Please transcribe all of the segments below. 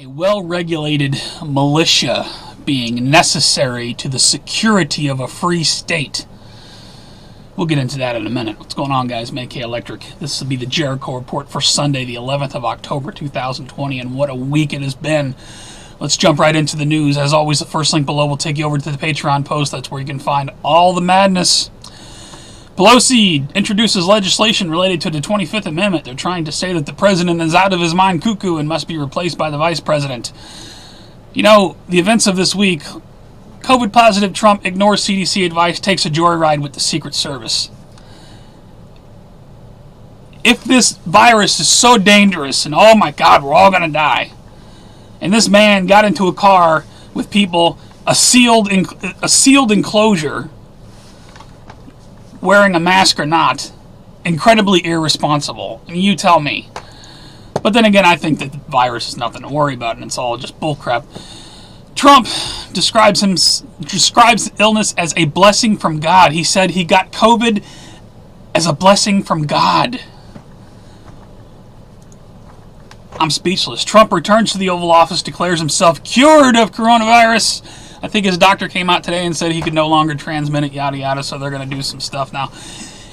a well-regulated militia being necessary to the security of a free state. We'll get into that in a minute. What's going on, guys? McAfee Electric. This will be the Jericho report for Sunday, the 11th of October, 2020, and what a week it has been. Let's jump right into the news. As always, the first link below will take you over to the Patreon post. That's where you can find all the madness. Pelosi introduces legislation related to the 25th Amendment. They're trying to say that the president is out of his mind cuckoo and must be replaced by the vice president. You know, the events of this week, COVID-positive Trump ignores CDC advice, takes a joyride with the Secret Service. If this virus is so dangerous and, oh my God, we're all going to die, and this man got into a car with people, a sealed enclosure, wearing a mask or not, incredibly irresponsible. I mean, you tell me. But then again, I think that the virus is nothing to worry about, and it's all just bullcrap. Trump describes illness as a blessing from God. He said he got COVID as a blessing from God. I'm speechless. Trump returns to the Oval Office, declares himself cured of coronavirus. I think his doctor came out today and said he could no longer transmit it, yada yada, so they're going to do some stuff now.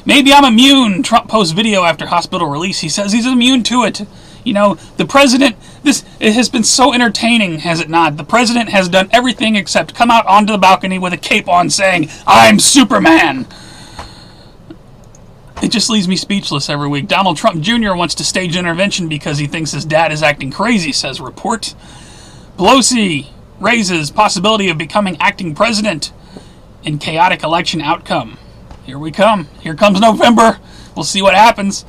Maybe I'm immune. Trump posts video after hospital release. He says he's immune to it. You know, the president, it has been so entertaining, has it not? The president has done everything except come out onto the balcony with a cape on saying, "I'm Superman." It just leaves me speechless every week. Donald Trump Jr. wants to stage intervention because he thinks his dad is acting crazy, says report. Pelosi raises possibility of becoming acting president in chaotic election outcome. Here we come. Here comes November. We'll see what happens.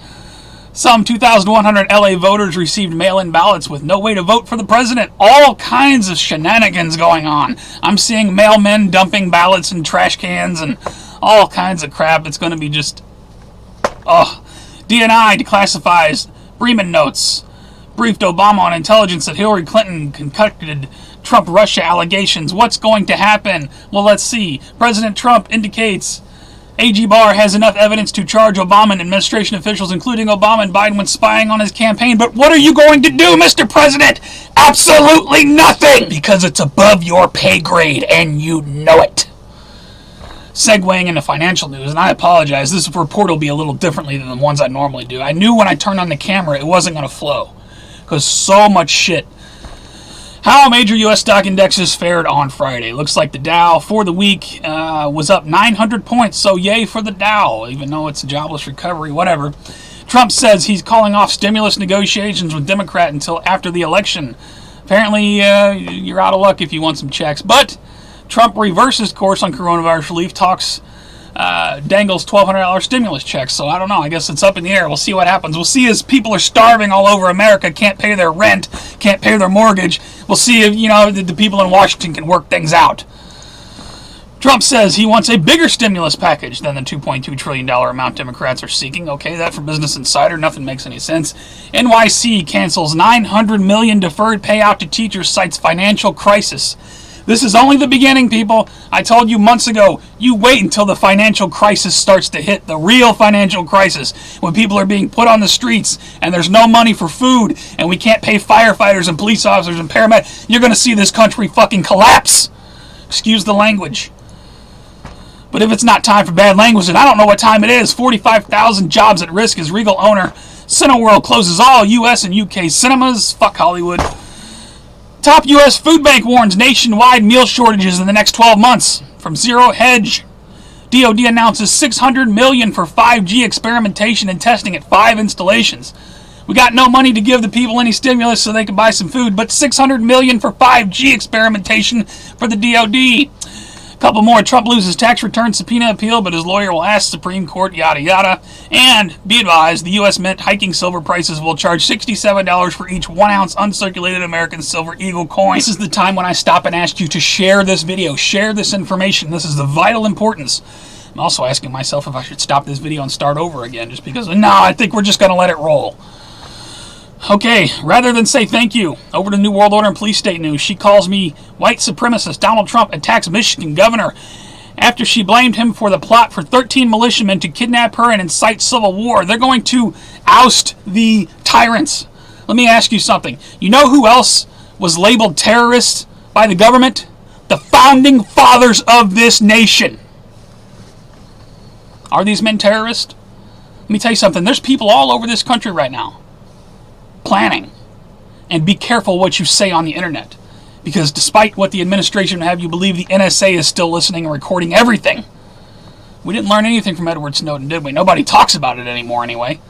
Some 2,100 LA voters received mail-in ballots with no way to vote for the president. All kinds of shenanigans going on. I'm seeing mailmen dumping ballots in trash cans and all kinds of crap. It's going to be just... Dni Declassifies. Bremen notes. Briefed Obama on intelligence that Hillary Clinton concocted Trump-Russia allegations. What's going to happen? Well, let's see. President Trump indicates AG Barr has enough evidence to charge Obama and administration officials, including Obama and Biden, with spying on his campaign. But what are you going to do, Mr. President? Absolutely nothing! Because it's above your pay grade, and you know it. Segueing into financial news, and I apologize, this report will be a little differently than the ones I normally do. I knew when I turned on the camera it wasn't going to flow, because so much shit. How major U.S. stock indexes fared on Friday. Looks like the Dow for the week was up 900 points, so yay for the Dow, even though it's a jobless recovery, whatever. Trump says he's calling off stimulus negotiations with Democrat until after the election. Apparently, you're out of luck if you want some checks. But Trump reverses course on coronavirus relief talks, dangles $1,200 stimulus checks. So I don't know. I guess it's up in the air. We'll see what happens. We'll see as people are starving all over America, can't pay their rent, can't pay their mortgage. We'll see if, the people in Washington can work things out. Trump says he wants a bigger stimulus package than the $2.2 trillion amount Democrats are seeking. Okay, that from Business Insider. Nothing makes any sense. NYC cancels $900 million deferred payout to teachers, cites financial crisis. This is only the beginning, people. I told you months ago, you wait until the financial crisis starts to hit, the real financial crisis, when people are being put on the streets and there's no money for food and we can't pay firefighters and police officers and paramedics. You're going to see this country fucking collapse. Excuse the language. But if it's not time for bad language, then I don't know what time it is. 45,000 jobs at risk as Regal owner. Cineworld closes all U.S. and U.K. cinemas. Fuck Hollywood. Top U.S. food bank warns nationwide meal shortages in the next 12 months. From Zero Hedge. DoD announces $600 million for 5G experimentation and testing at 5 installations. We got no money to give the people any stimulus so they can buy some food, but $600 million for 5G experimentation for the DoD. A couple more. Trump loses tax return subpoena appeal, but his lawyer will ask Supreme Court, yada yada. And be advised, the U.S. Mint hiking silver prices will charge $67 for each 1 ounce uncirculated American silver eagle coin. This is the time when I stop and ask you to share this video, share this information. This is the vital importance. I'm also asking myself if I should stop this video and start over again, just because, no, I think we're just going to let it roll. Okay, rather than say thank you, over to New World Order and Police State News. She calls me white supremacist. Donald Trump attacks Michigan governor after she blamed him for the plot for 13 militiamen to kidnap her and incite civil war. They're going to oust the tyrants. Let me ask you something. You know who else was labeled terrorists by the government? The founding fathers of this nation. Are these men terrorists? Let me tell you something. There's people all over this country right now planning. And be careful what you say on the internet. Because despite what the administration would have you believe, the NSA is still listening and recording everything. We didn't learn anything from Edward Snowden, did we? Nobody talks about it anymore anyway.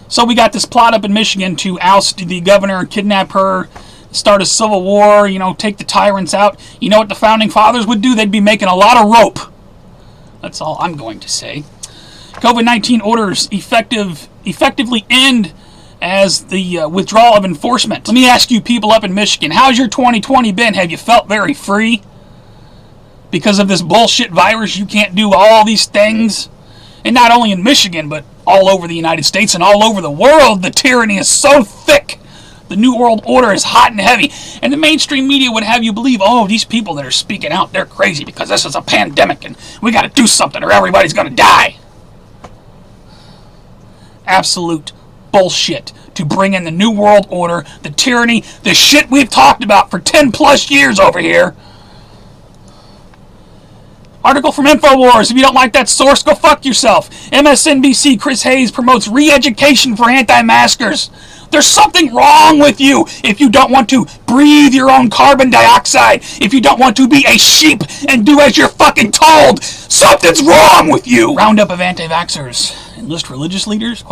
So we got this plot up in Michigan to oust the governor, kidnap her, start a civil war, take the tyrants out. You know what the founding fathers would do? They'd be making a lot of rope. That's all I'm going to say. COVID-19 orders effectively end as the withdrawal of enforcement. Let me ask you people up in Michigan, how's your 2020 been? Have you felt very free? Because of this bullshit virus, you can't do all these things. And not only in Michigan, but all over the United States and all over the world, the tyranny is so thick. The New World Order is hot and heavy. And the mainstream media would have you believe, oh, these people that are speaking out, they're crazy because this is a pandemic and we got to do something or everybody's going to die. Absolute bullshit to bring in the New World Order, the tyranny, the shit we've talked about for 10 plus years over here. Article from Infowars. If you don't like that source, go fuck yourself. MSNBC Chris Hayes promotes re-education for anti-maskers. There's something wrong with you if you don't want to breathe your own carbon dioxide. If you don't want to be a sheep and do as you're fucking told. Something's wrong with you. Roundup of anti-vaxxers. Enlist religious leaders? ?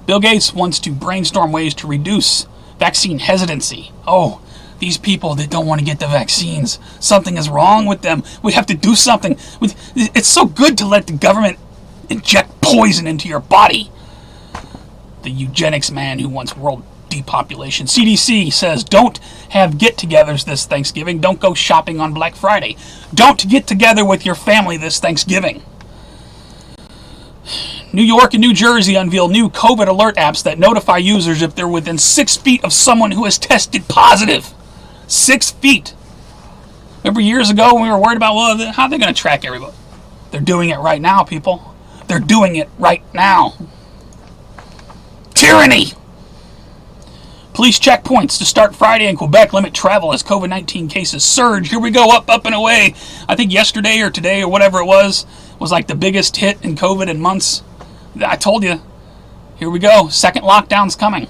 Bill Gates wants to brainstorm ways to reduce vaccine hesitancy. Oh, these people that don't want to get the vaccines, something is wrong with them. We have to do something. It's so good to let the government inject poison into your body. The eugenics man who wants world depopulation. CDC says don't have get-togethers this Thanksgiving. Don't go shopping on Black Friday. Don't get together with your family this Thanksgiving. New York and New Jersey unveil new COVID alert apps that notify users if they're within 6 feet of someone who has tested positive. 6 feet. Remember years ago when we were worried about, well, how are they going to track everybody? They're doing it right now, people. They're doing it right now. Tyranny! Police checkpoints to start Friday in Quebec limit travel as COVID-19 cases surge. Here we go, up and away. I think yesterday or today or whatever it was like the biggest hit in COVID in months. I told you. Here we go. Second lockdown's coming.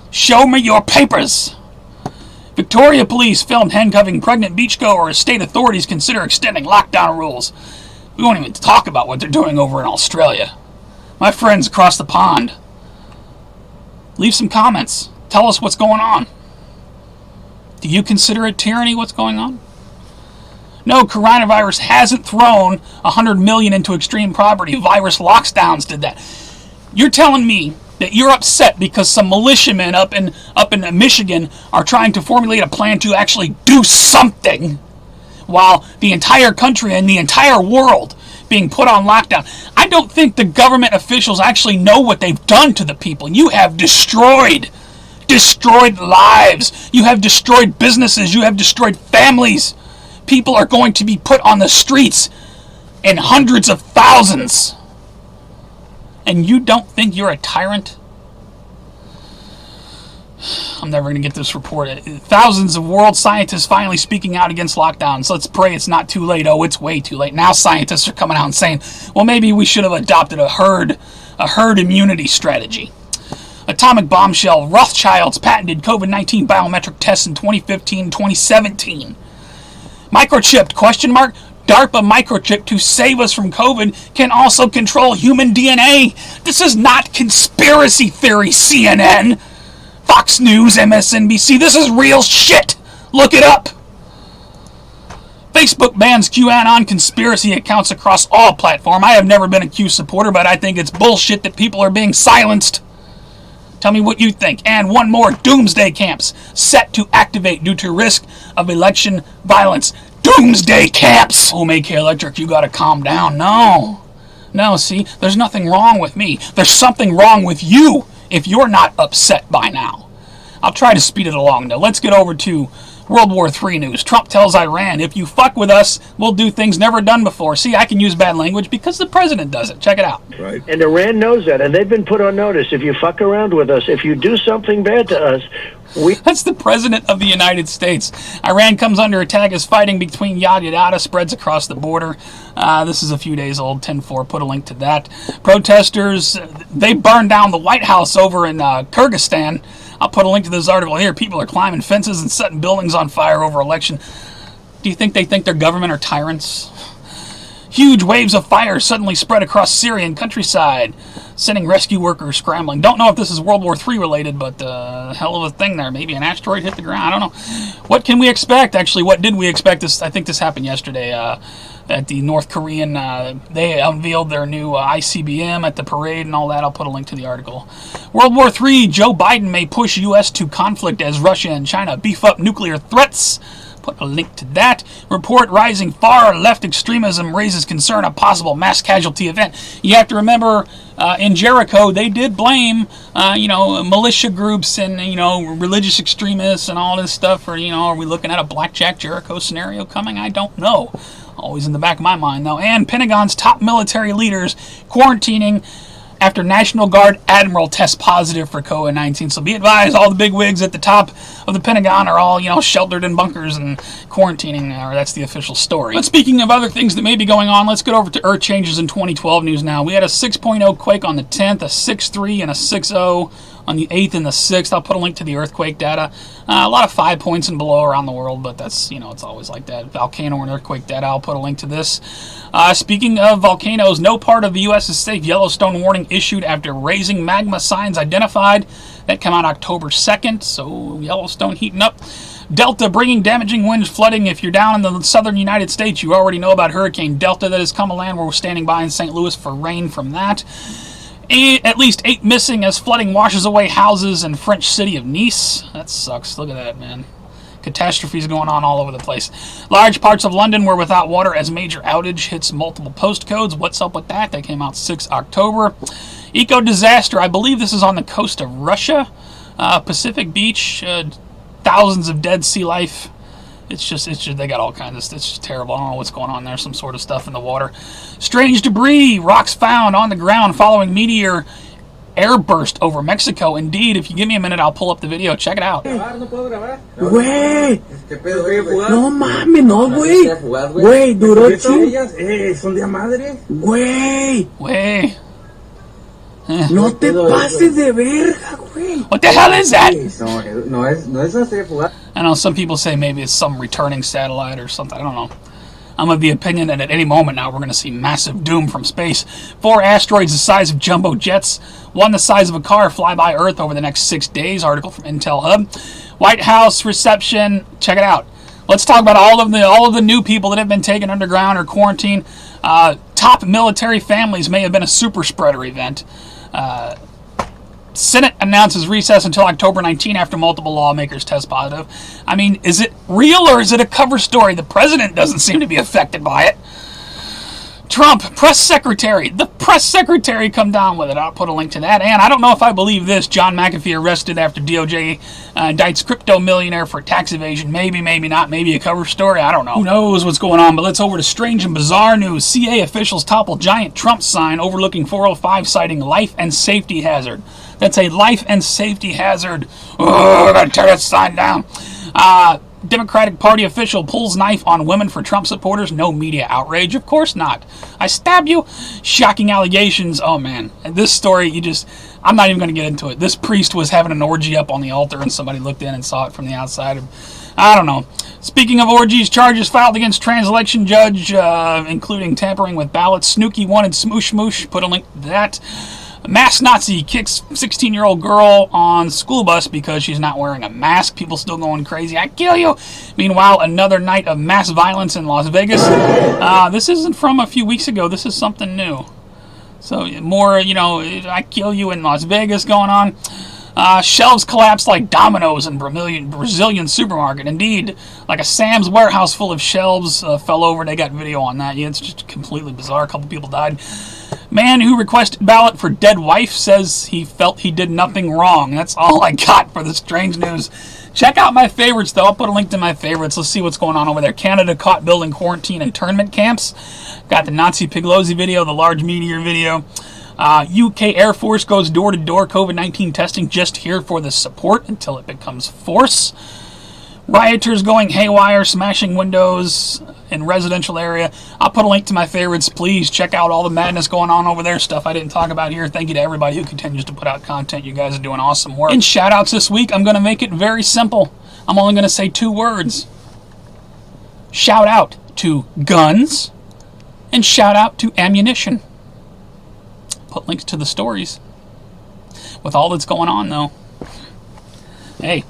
Show me your papers. Victoria police filmed handcuffing pregnant beachgoer as state authorities consider extending lockdown rules. We won't even talk about what they're doing over in Australia. My friends across the pond. Leave some comments. Tell us what's going on. Do you consider it tyranny what's going on? No, coronavirus hasn't thrown $100 million into extreme poverty. Virus lockdowns did that. You're telling me that you're upset because some militiamen up in Michigan are trying to formulate a plan to actually do something while the entire country and the entire world being put on lockdown. I don't think the government officials actually know what they've done to the people. You have destroyed lives. You have destroyed businesses. You have destroyed families. People are going to be put on the streets in hundreds of thousands. And you don't think you're a tyrant? I'm never going to get this report. Thousands of world scientists finally speaking out against lockdowns. Let's pray it's not too late. Oh, it's way too late. Now scientists are coming out and saying, well, maybe we should have adopted a herd immunity strategy. Atomic bombshell. Rothschilds patented COVID-19 biometric tests in 2015-2017. Microchipped, ? DARPA microchip to save us from COVID can also control human DNA. This is not conspiracy theory, CNN, Fox News, MSNBC. This is real shit. Look it up. Facebook bans QAnon conspiracy accounts across all platforms. I have never been a Q supporter, but I think it's bullshit that people are being silenced. Tell me what you think. And one more, Doomsday camps set to activate due to risk of election violence. Doomsday camps! Oh, AK Electric, you gotta calm down. No, see, there's nothing wrong with me. There's something wrong with you if you're not upset by now. I'll try to speed it along, though. Let's get over to World War III news. Trump tells Iran, if you fuck with us, we'll do things never done before. See, I can use bad language because the president does it. Check it out. Right. And Iran knows that, and they've been put on notice. If you fuck around with us, if you do something bad to us, That's the President of the United States. Iran comes under attack as fighting between yada yada spreads across the border. This is a few days old, 10-4, put a link to that. Protesters, they burned down the White House over in Kyrgyzstan. I'll put a link to this article here. People are climbing fences and setting buildings on fire over election. Do you think they think their government are tyrants? Huge waves of fire suddenly spread across Syrian countryside, sending rescue workers scrambling. Don't know if this is World War III related, but hell of a thing there. Maybe an asteroid hit the ground. I don't know. What can we expect? Actually, what did we expect? I think this happened yesterday at the North Korean. They unveiled their new ICBM at the parade and all that. I'll put a link to the article. World War III, Joe Biden may push U.S. to conflict as Russia and China beef up nuclear threats. Put a link to that. Report rising far left extremism raises concern of possible mass casualty event. You have to remember in Jericho they did blame militia groups and religious extremists and all this stuff. Or are we looking at a blackjack Jericho scenario coming? I don't know. Always in the back of my mind though. And Pentagon's top military leaders quarantining after National Guard Admiral tests positive for COVID-19. So be advised, all the big wigs at the top of the Pentagon are all, sheltered in bunkers and quarantining, or that's the official story. But speaking of other things that may be going on, let's get over to Earth changes in 2012 news now. We had a 6.0 quake on the 10th, a 6.3 and a 6.0 on the 8th and the 6th. I'll put a link to the earthquake data. A lot of 5 points and below around the world, but that's, it's always like that. Volcano and earthquake data, I'll put a link to this. Speaking of volcanoes, no part of the U.S. is safe. Yellowstone Warning issued after raising magma signs identified. That came out October 2nd, so Yellowstone heating up. Delta bringing damaging winds, flooding. If you're down in the southern United States, you already know about Hurricane Delta that has come to land. We're standing by in St. Louis for rain from that. At least 8 missing as flooding washes away houses in French city of Nice. That sucks. Look at that, man. Catastrophes going on all over the place. Large parts of London were without water as major outage hits multiple postcodes. What's up with that? That came out 6 October. Eco disaster. I believe this is on the coast of Russia. Pacific Beach. Thousands of dead sea life. It's just they got all kinds of stuff. It's just terrible. I don't know what's going on there. Some sort of stuff in the water. Strange debris. Rocks found on the ground following Meteor Air Burst over Mexico. Indeed, if you give me a minute, I'll pull up the video. Check it out. Güey, no mames, no, güey. Güey, duró son de madre. Güey. No te pases de verga, güey. What the hell is that? No es hacer fugaz. I know some people say maybe it's some returning satellite or something. I don't know. I'm of the opinion that at any moment now we're going to see massive doom from space. 4 asteroids the size of jumbo jets, one the size of a car, fly by Earth over the next 6 days. Article from Intel Hub. White House reception. Check it out. Let's talk about all of the new people that have been taken underground or quarantined. Top military families may have been a super spreader event. Senate announces recess until October 19 after multiple lawmakers test positive. I mean, is it real or is it a cover story? The president doesn't seem to be affected by it. Trump, press secretary. The press secretary come down with it. I'll put a link to that. And I don't know if I believe this. John McAfee arrested after DOJ indicts crypto millionaire for tax evasion. Maybe, maybe not. Maybe a cover story. I don't know. Who knows what's going on? But let's over to strange and bizarre news. CA officials topple giant Trump sign overlooking 405 citing life and safety hazard. That's a life and safety hazard. Oh, I gotta tear that sign down. Democratic Party official pulls knife on women for Trump supporters. No media outrage. Of course not. I stab you. Shocking allegations. Oh, man. And this story, I'm not even going to get into it. This priest was having an orgy up on the altar and somebody looked in and saw it from the outside. I don't know. Speaking of orgies, charges filed against trans-election judge, including tampering with ballots. Snooki wanted smoosh smoosh. Put a link to that. Mask Nazi kicks 16-year-old girl on school bus because she's not wearing a mask. People still going crazy. I kill you. Meanwhile, another night of mass violence in Las Vegas. This isn't from a few weeks ago. This is something new. So more, I kill you in Las Vegas going on. Shelves collapsed like dominoes in Brazilian supermarket. Indeed, like a Sam's warehouse full of shelves fell over. They got video on that. Yeah, it's just completely bizarre. A couple people died. Man who requested ballot for dead wife says he felt he did nothing wrong. That's all I got for the strange news. Check out my favorites, though. I'll put a link to my favorites. Let's see what's going on over there. Canada caught building quarantine internment camps. Got the Nazi Piglosi video, the large meteor video. UK Air Force goes door-to-door COVID-19 testing, just here for the support until it becomes force. Rioters going haywire, smashing windows in residential area. I'll put a link to my favorites. Please check out all the madness going on over there. Stuff I didn't talk about here. Thank you to everybody who continues to put out content. You guys are doing awesome work. In shoutouts this week, I'm going to make it very simple. I'm only going to say 2 words. Shout out to guns and shout out to ammunition. Put links to the stories. With all that's going on, though. Hey.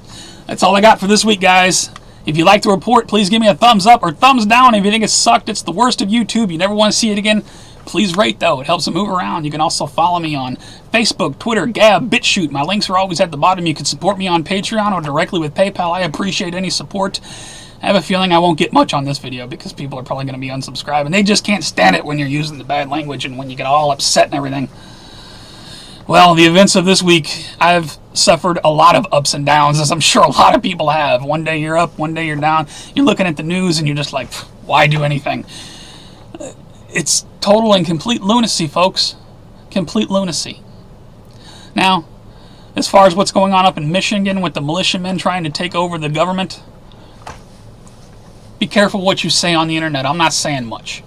That's all I got for this week, guys. If you like the report, please give me a thumbs up or thumbs down. If you think it sucked, it's the worst of YouTube, you never want to see it again, please rate, though. It helps it move around. You can also follow me on Facebook, Twitter, Gab, BitChute. My links are always at the bottom. You can support me on Patreon or directly with PayPal. I appreciate any support. I have a feeling I won't get much on this video because people are probably going to be unsubscribing. They just can't stand it when you're using the bad language and when you get all upset and everything. Well, the events of this week, I've suffered a lot of ups and downs, as I'm sure a lot of people have. One day you're up, one day you're down. You're looking at the news and you're just like, why do anything? It's total and complete lunacy, folks. Complete lunacy. Now, as far as what's going on up in Michigan with the militiamen trying to take over the government, be careful what you say on the internet. I'm not saying much.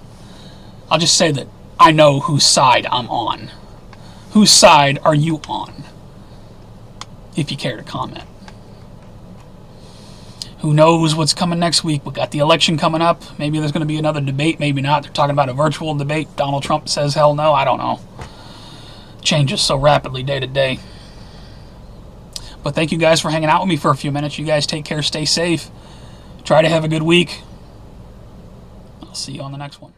I'll just say that I know whose side I'm on. Whose side are you on? If you care to comment. Who knows what's coming next week? We got the election coming up. Maybe there's going to be another debate. Maybe not. They're talking about a virtual debate. Donald Trump says hell no. I don't know. Changes so rapidly day to day. But thank you guys for hanging out with me for a few minutes. You guys take care. Stay safe. Try to have a good week. I'll see you on the next one.